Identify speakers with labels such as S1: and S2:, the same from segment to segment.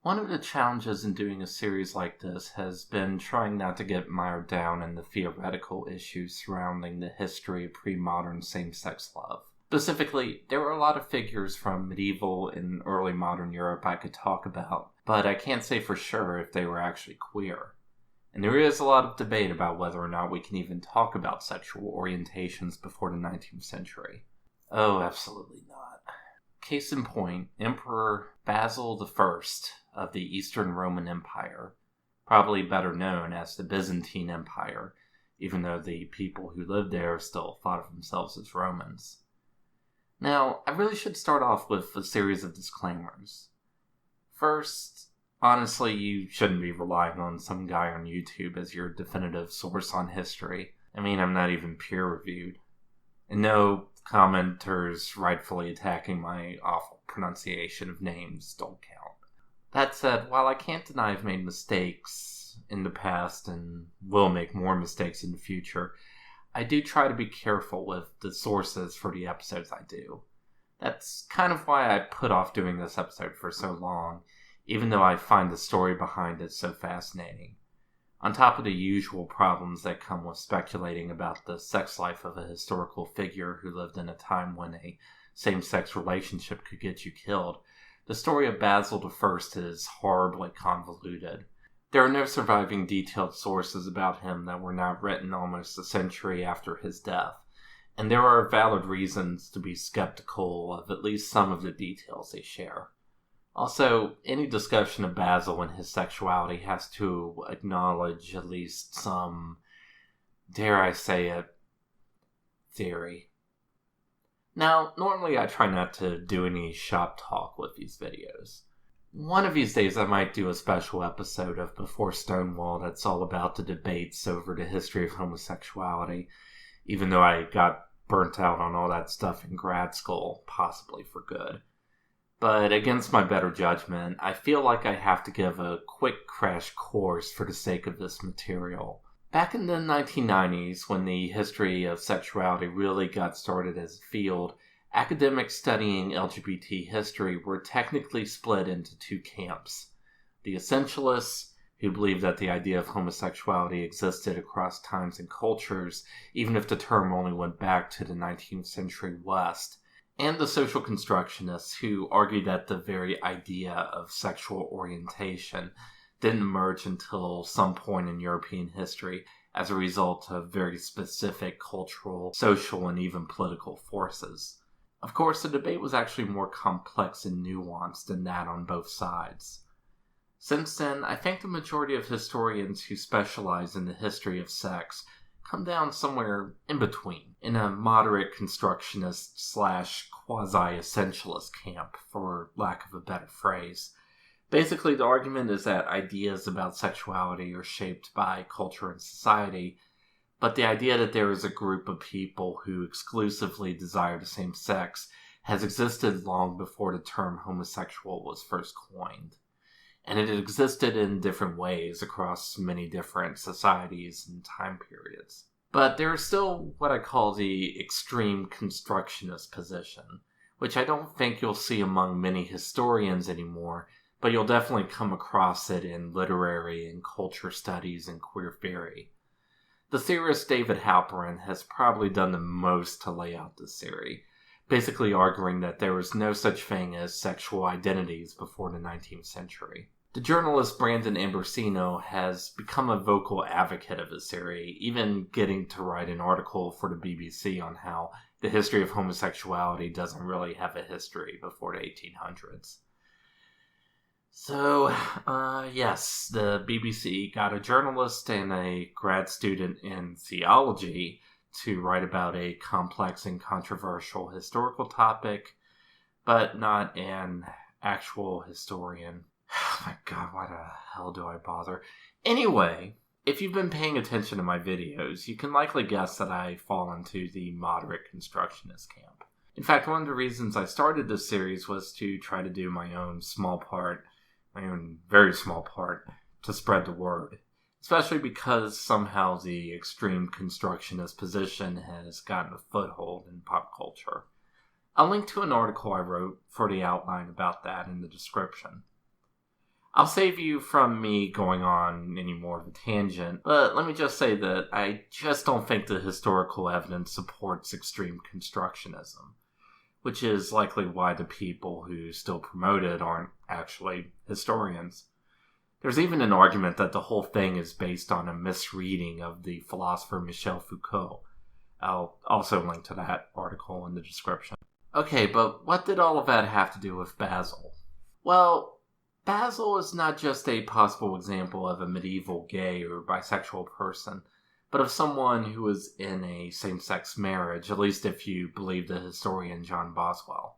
S1: One of the challenges in doing a series like this has been trying not to get mired down in the theoretical issues surrounding the history of pre-modern same-sex love. Specifically, there were a lot of figures from medieval and early modern Europe I could talk about, but I can't say for sure if they were actually queer. And there is a lot of debate about whether or not we can even talk about sexual orientations before the 19th century. Oh, absolutely not. Case in point, Emperor Basil the First of the Eastern Roman Empire, probably better known as the Byzantine Empire, even though the people who lived there still thought of themselves as Romans. Now, I really should start off with a series of disclaimers. First, honestly, you shouldn't be relying on some guy on YouTube as your definitive source on history. I mean, I'm not even peer-reviewed. And no, commenters rightfully attacking my awful pronunciation of names don't count. That said, while I can't deny I've made mistakes in the past and will make more mistakes in the future, I do try to be careful with the sources for the episodes I do. That's kind of why I put off doing this episode for so long, even though I find the story behind it so fascinating. On top of the usual problems that come with speculating about the sex life of a historical figure who lived in a time when a same-sex relationship could get you killed, the story of Basil the First is horribly convoluted. There are no surviving detailed sources about him that were not written almost a century after his death, and there are valid reasons to be skeptical of at least some of the details they share. Also, any discussion of Basil and his sexuality has to acknowledge at least some, dare I say it, theory. Now, normally I try not to do any shop talk with these videos. One of these days I might do a special episode of Before Stonewall that's all about the debates over the history of homosexuality, even though I got burnt out on all that stuff in grad school, possibly for good. But against my better judgment, I feel like I have to give a quick crash course for the sake of this material. Back in the 1990s, when the history of sexuality really got started as a field, academics studying LGBT history were technically split into two camps. The Essentialists, who believed that the idea of homosexuality existed across times and cultures, even if the term only went back to the 19th century West, and the social constructionists, who argued that the very idea of sexual orientation didn't emerge until some point in European history as a result of very specific cultural, social, and even political forces. Of course, the debate was actually more complex and nuanced than that on both sides. Since then, I think the majority of historians who specialize in the history of sex come down somewhere in between, in a moderate constructionist / quasi-essentialist camp, for lack of a better phrase. Basically, the argument is that ideas about sexuality are shaped by culture and society, but the idea that there is a group of people who exclusively desire the same sex has existed long before the term homosexual was first coined. And it existed in different ways across many different societies and time periods. But there is still what I call the extreme constructionist position, which I don't think you'll see among many historians anymore, but you'll definitely come across it in literary and culture studies and queer theory. The theorist David Halperin has probably done the most to lay out this theory, basically arguing that there was no such thing as sexual identities before the 19th century. The journalist Brandon Ambrosino has become a vocal advocate of this theory, even getting to write an article for the BBC on how the history of homosexuality doesn't really have a history before the 1800s. So, yes, the BBC got a journalist and a grad student in theology to write about a complex and controversial historical topic, but not an actual historian. Oh my god, why the hell do I bother? Anyway, if you've been paying attention to my videos, you can likely guess that I fall into the moderate constructionist camp. In fact, one of the reasons I started this series was to try to do my own very small part, to spread the word. Especially because somehow the extreme constructionist position has gotten a foothold in pop culture. I'll link to an article I wrote for the outline about that in the description. I'll save you from me going on any more of a tangent, but let me just say that I just don't think the historical evidence supports extreme constructionism, which is likely why the people who still promote it aren't actually historians. There's even an argument that the whole thing is based on a misreading of the philosopher Michel Foucault. I'll also link to that article in the description. Okay, but what did all of that have to do with Basil? Well, Basil is not just a possible example of a medieval gay or bisexual person, but of someone who was in a same-sex marriage, at least if you believe the historian John Boswell.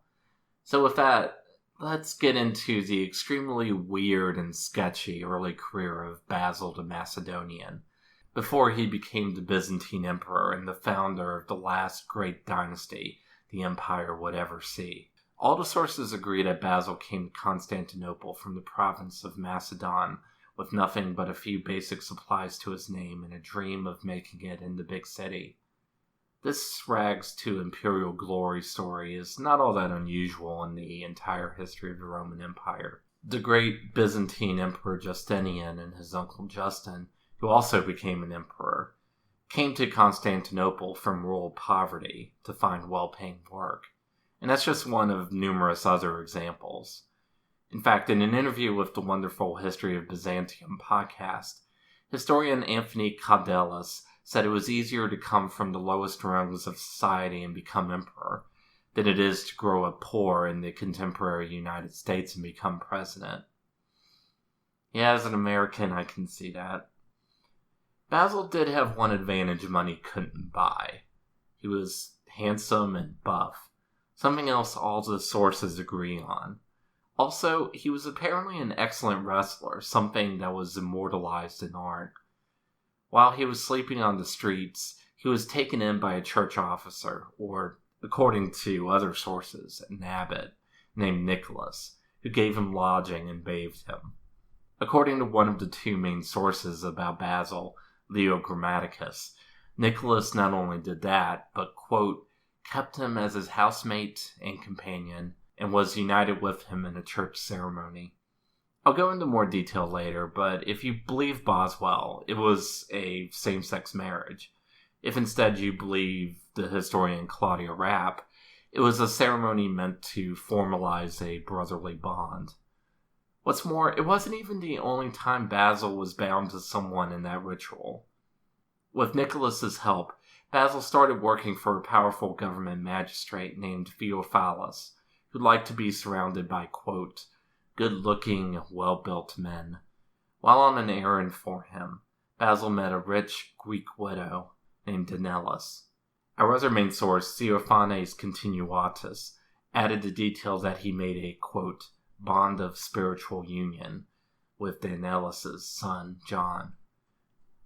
S1: So with that, let's get into the extremely weird and sketchy early career of Basil the Macedonian, before he became the Byzantine Emperor and the founder of the last great dynasty the empire would ever see. All the sources agree that Basil came to Constantinople from the province of Macedon with nothing but a few basic supplies to his name and a dream of making it in the big city. This rags to imperial glory story is not all that unusual in the entire history of the Roman Empire. The great Byzantine Emperor Justinian and his uncle Justin, who also became an emperor, came to Constantinople from rural poverty to find well-paying work. And that's just one of numerous other examples. In fact, in an interview with the Wonderful History of Byzantium podcast, historian Anthony Caudelis said it was easier to come from the lowest rungs of society and become emperor than it is to grow up poor in the contemporary United States and become president. Yeah, as an American, I can see that. Basil did have one advantage money couldn't buy. He was handsome and buff, something else all the sources agree on. Also, he was apparently an excellent wrestler, something that was immortalized in art. While he was sleeping on the streets, he was taken in by a church officer, or, according to other sources, an abbot named Nicholas, who gave him lodging and bathed him. According to one of the two main sources about Basil, Leo Grammaticus, Nicholas not only did that, but, quote, kept him as his housemate and companion, and was united with him in a church ceremony. I'll go into more detail later, but if you believe Boswell, it was a same-sex marriage. If instead you believe the historian Claudia Rapp, it was a ceremony meant to formalize a brotherly bond. What's more, it wasn't even the only time Basil was bound to someone in that ritual. With Nicholas's help, Basil started working for a powerful government magistrate named Theophilus, who liked to be surrounded by, quote, good-looking, well-built men. While on an errand for him, Basil met a rich Greek widow named Danellis. Our other main source, Theophanes Continuatus, added the detail that he made a, quote, bond of spiritual union with Danellis' son, John.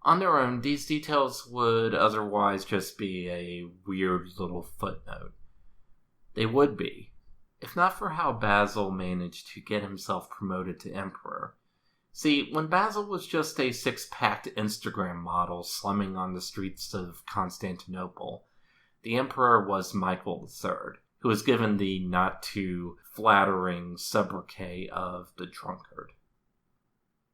S1: On their own, these details would otherwise just be a weird little footnote. They would be, if not for how Basil managed to get himself promoted to emperor. See, when Basil was just a six-packed Instagram model slumming on the streets of Constantinople, the emperor was Michael III, who was given the not-too-flattering sobriquet of the drunkard.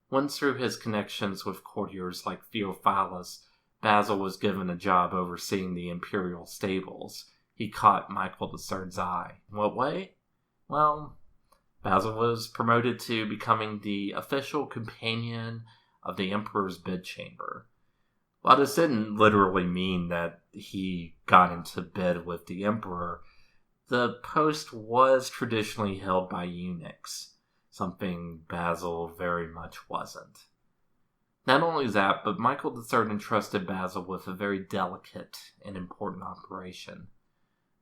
S1: Once through his connections with courtiers like Theophilus, Basil was given a job overseeing the imperial stables. He caught Michael III's eye. In what way? Well, Basil was promoted to becoming the official companion of the emperor's bedchamber. While this didn't literally mean that he got into bed with the emperor, the post was traditionally held by eunuchs, something Basil very much wasn't. Not only that, but Michael III entrusted Basil with a very delicate and important operation,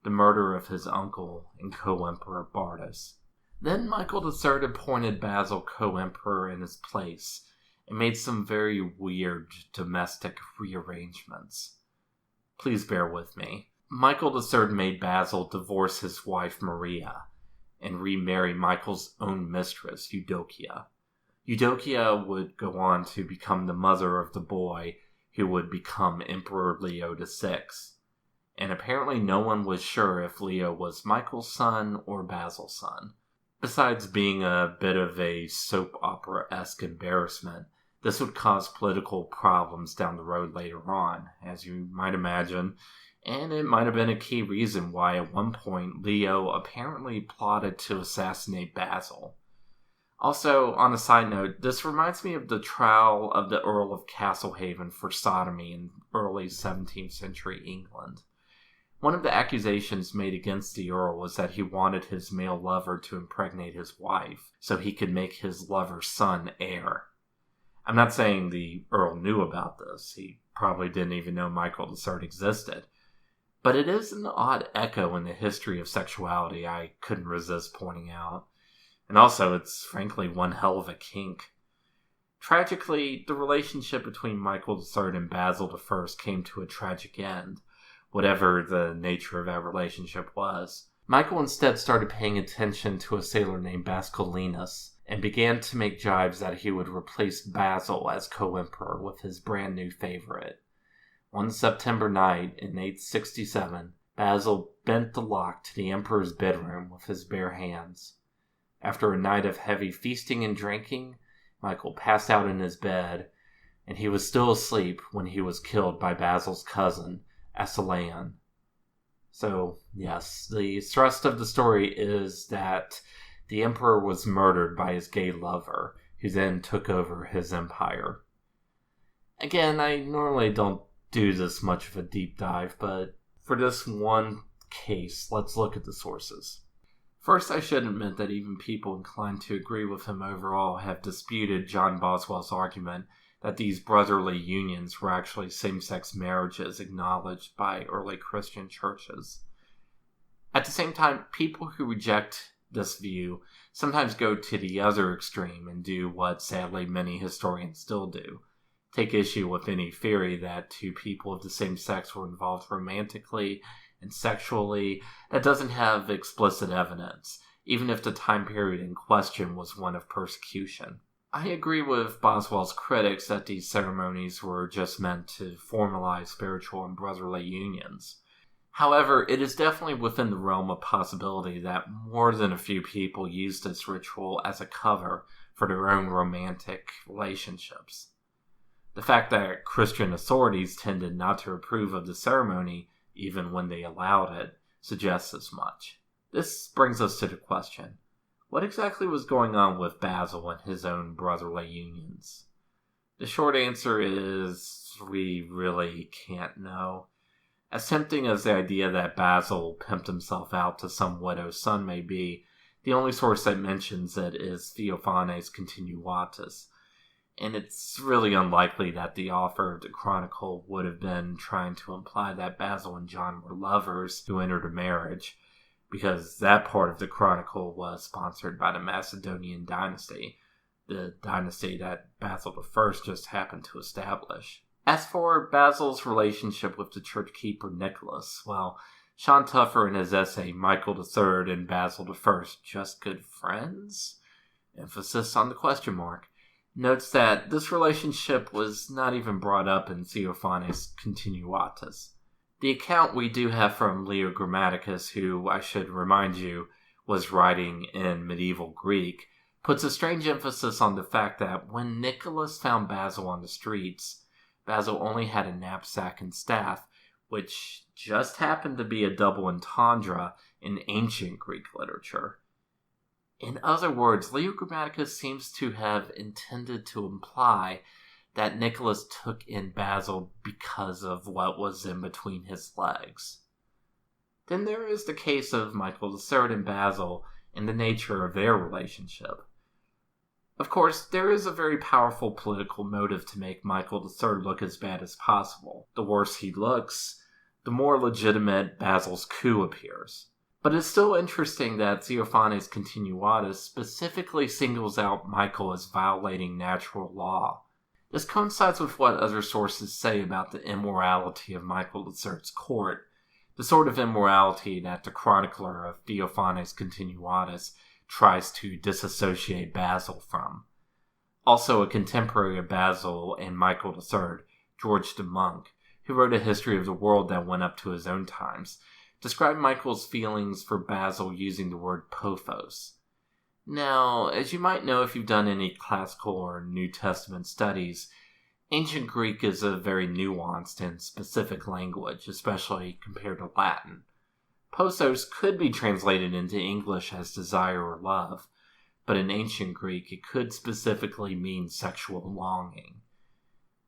S1: the murder of his uncle and co-emperor Bardas. Then Michael III appointed Basil co-emperor in his place, and made some very weird domestic rearrangements. Please bear with me. Michael III made Basil divorce his wife Maria, and remarry Michael's own mistress, Eudokia. Eudokia would go on to become the mother of the boy who would become Emperor Leo VI. And apparently no one was sure if Leo was Michael's son or Basil's son. Besides being a bit of a soap opera-esque embarrassment, this would cause political problems down the road later on, as you might imagine, and it might have been a key reason why at one point Leo apparently plotted to assassinate Basil. Also, on a side note, this reminds me of the trial of the Earl of Castlehaven for sodomy in early 17th century England. One of the accusations made against the Earl was that he wanted his male lover to impregnate his wife, so he could make his lover's son heir. I'm not saying the Earl knew about this. He probably didn't even know Michael III existed. But it is an odd echo in the history of sexuality I couldn't resist pointing out. And also, it's frankly one hell of a kink. Tragically, the relationship between Michael III and Basil I came to a tragic end, whatever the nature of that relationship was. Michael instead started paying attention to a sailor named Basculinus, and began to make jibes that he would replace Basil as co-emperor with his brand new favorite. One September night in 867, Basil bent the lock to the emperor's bedroom with his bare hands. After a night of heavy feasting and drinking, Michael passed out in his bed, and he was still asleep when he was killed by Basil's cousin, Asylan. So, yes, the thrust of the story is that the emperor was murdered by his gay lover, who then took over his empire. Again, I normally don't do this much of a deep dive, but for this one case, let's look at the sources. First, I should admit that even people inclined to agree with him overall have disputed John Boswell's argument that these brotherly unions were actually same-sex marriages acknowledged by early Christian churches. At the same time, people who reject this view sometimes go to the other extreme and do what sadly many historians still do: take issue with any theory that two people of the same sex were involved romantically and sexually that doesn't have explicit evidence, even if the time period in question was one of persecution. I agree with Boswell's critics that these ceremonies were just meant to formalize spiritual and brotherly unions. However, it is definitely within the realm of possibility that more than a few people used this ritual as a cover for their own romantic relationships. The fact that Christian authorities tended not to approve of the ceremony, even when they allowed it, suggests as much. This brings us to the question: what exactly was going on with Basil and his own brotherly unions? The short answer is we really can't know. As tempting as the idea that Basil pimped himself out to some widow's son may be, the only source that mentions it is Theophanes Continuatus, and it's really unlikely that the author of the chronicle would have been trying to imply that Basil and John were lovers who entered a marriage, because that part of the chronicle was sponsored by the Macedonian dynasty, the dynasty that Basil I just happened to establish. As for Basil's relationship with the church keeper Nicholas, well, Shaun Tuffer in his essay Michael III and Basil I, Just Good Friends? Emphasis on the question mark. Notes that this relationship was not even brought up in Theophanes Continuatus. The account we do have from Leo Grammaticus, who, I should remind you, was writing in medieval Greek, puts a strange emphasis on the fact that when Nicholas found Basil on the streets, Basil only had a knapsack and staff, which just happened to be a double entendre in ancient Greek literature. In other words, Leo Grammaticus seems to have intended to imply that Nicholas took in Basil because of what was in between his legs. Then there is the case of Michael III and Basil and the nature of their relationship. Of course, there is a very powerful political motive to make Michael III look as bad as possible. The worse he looks, the more legitimate Basil's coup appears. But it's still interesting that Theophanes Continuatus specifically singles out Michael as violating natural law. This coincides with what other sources say about the immorality of Michael III's court, the sort of immorality that the chronicler of Theophanes Continuatus tries to disassociate Basil from. Also, a contemporary of Basil and Michael III, George de Monk, who wrote a history of the world that went up to his own times, described Michael's feelings for Basil using the word pothos. Now, as you might know if you've done any classical or New Testament studies, Ancient Greek is a very nuanced and specific language, especially compared to Latin. Posos could be translated into English as desire or love, but in Ancient Greek it could specifically mean sexual longing.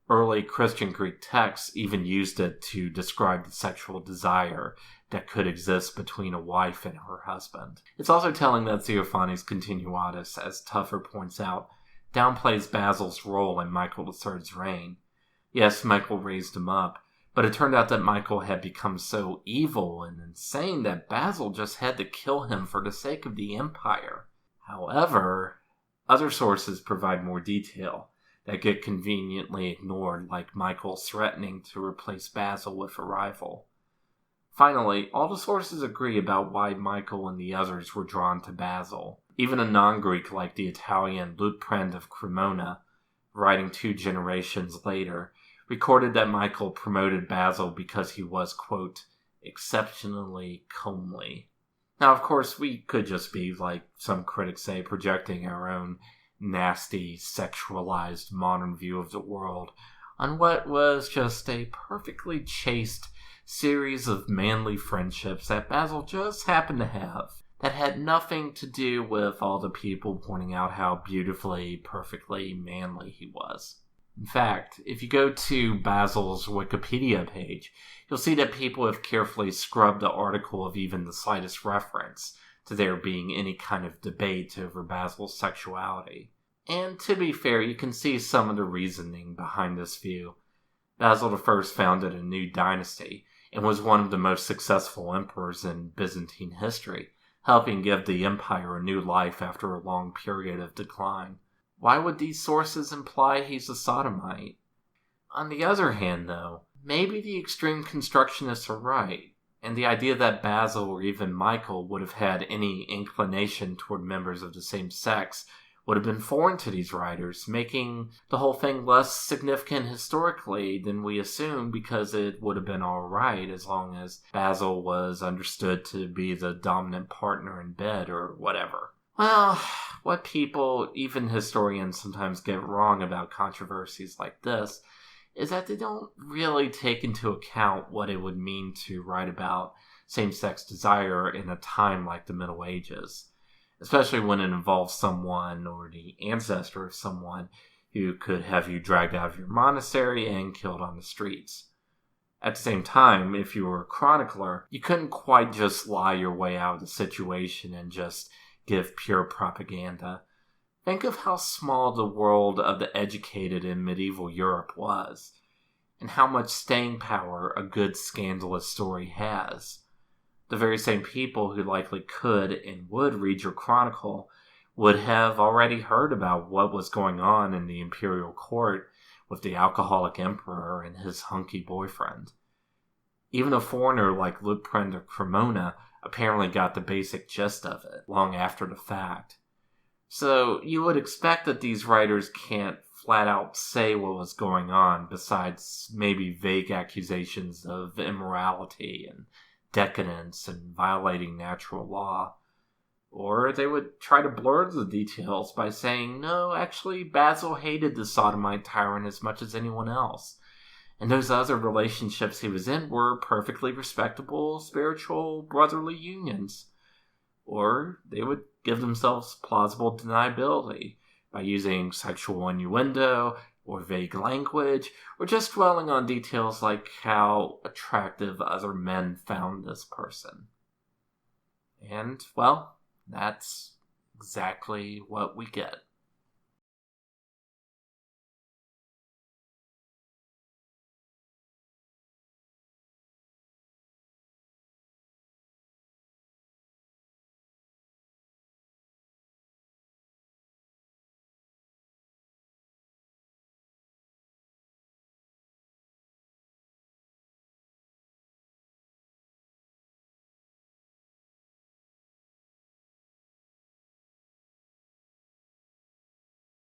S1: Early Christian Greek texts even used it to describe the sexual desire that could exist between a wife and her husband. It's also telling that Xenophanes Continuatus, as Tuffer points out, downplays Basil's role in Michael III's reign. Yes, Michael raised him up, but it turned out that Michael had become so evil and insane that Basil just had to kill him for the sake of the empire. However, other sources provide more detail that get conveniently ignored, like Michael threatening to replace Basil with a rival. Finally, all the sources agree about why Michael and the others were drawn to Basil. Even a non-Greek like the Italian Liutprand of Cremona, writing 2 generations later, recorded that Michael promoted Basil because he was, quote, exceptionally comely. Now, of course, we could just be, like some critics say, projecting our own nasty, sexualized modern view of the world on what was just a perfectly chaste series of manly friendships that Basil just happened to have, that had nothing to do with all the people pointing out how beautifully, perfectly manly he was. In fact, if you go to Basil's Wikipedia page, you'll see that people have carefully scrubbed the article of even the slightest reference to there being any kind of debate over Basil's sexuality. And to be fair, you can see some of the reasoning behind this view. Basil I founded a new dynasty and was one of the most successful emperors in Byzantine history, helping give the empire a new life after a long period of decline. Why would these sources imply he's a sodomite? On the other hand, though, maybe the extreme constructionists are right, and the idea that Basil or even Michael would have had any inclination toward members of the same sex would have been foreign to these writers, making the whole thing less significant historically than we assume, because it would have been alright as long as Basil was understood to be the dominant partner in bed or whatever. Well, what people, even historians, sometimes get wrong about controversies like this is that they don't really take into account what it would mean to write about same-sex desire in a time like the Middle Ages, especially when it involves someone or the ancestor of someone who could have you dragged out of your monastery and killed on the streets. At the same time, if you were a chronicler, you couldn't quite just lie your way out of the situation and just give pure propaganda. Think of how small the world of the educated in medieval Europe was, and how much staying power a good scandalous story has. The very same people who likely could and would read your chronicle would have already heard about what was going on in the imperial court with the alcoholic emperor and his hunky boyfriend. Even a foreigner like Liutprand of Cremona apparently got the basic gist of it long after the fact. So you would expect that these writers can't flat out say what was going on, besides maybe vague accusations of immorality and decadence and violating natural law. Or they would try to blur the details by saying, no, actually Basil hated the sodomite tyrant as much as anyone else, and those other relationships he was in were perfectly respectable, spiritual, brotherly unions. Or they would give themselves plausible deniability by using sexual innuendo or vague language, or just dwelling on details like how attractive other men found this person. And, well, that's exactly what we get.